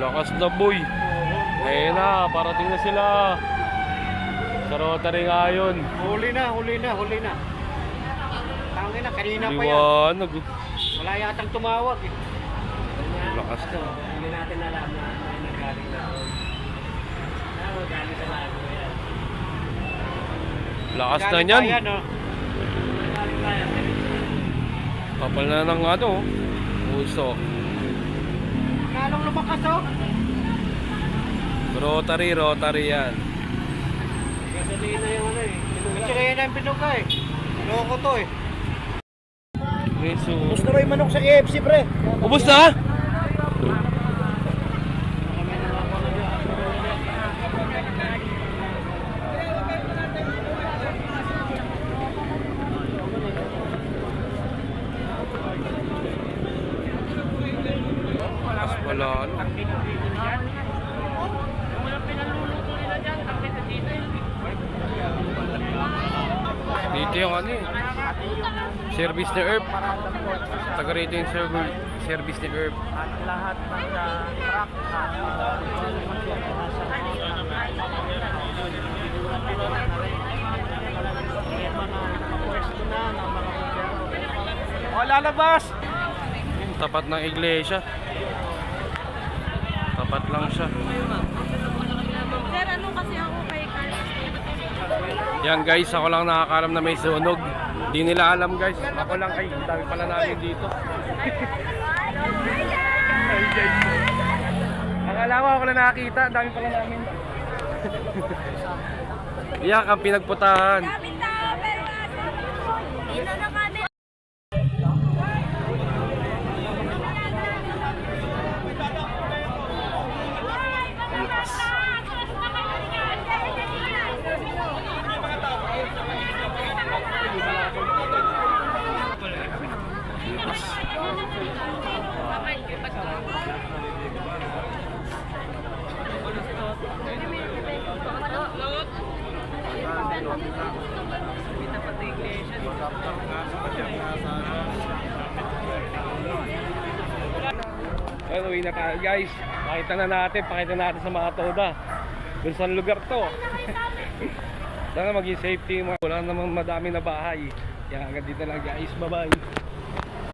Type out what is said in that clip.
Lakas na boy. Ayun na, parating na sila. Sa Rotary ngayon. Huli na. Tangin na, kanina pa yan. Liwanag. Wala yatang tumawag eh. Lakas na. Hindi natin alam na nagaling na. Galing sa lago yan. Lakas na niyan. Galing pa yan, oh. Kapal na ng ano, puso. Lalong lumakas oh. Rotary yan. Gasolina yung ano eh. Gasolina yung pinuga eh. Loko to eh. Reso. Gusto ba yung manok sa KFC pre? Ubus na? Lakas pala ano. Dito yung ano eh. Service ni Herb. Taga rito yung service ni Herb. At lahat ng truck o lalabas. Tapat ng iglesia. Tapat lang siya. Sir, ano kasi ako kay Carlos? Yan guys, ako lang nakakalam na may sunog. Di nila alam guys. Ako lang ay dami pala namin dito. Ay guys. Akala ko ako lang nakakita, dami pala namin. Iyak ang pinagputahan. Gamit na, pero dito na kami. Ayun, uwi na tayo guys. Pakita natin sa mga toda. Doon sa lugar to. Sana maging safety. Wala namang madami na bahay. Kaya hanggang dito lang guys. Bye bye.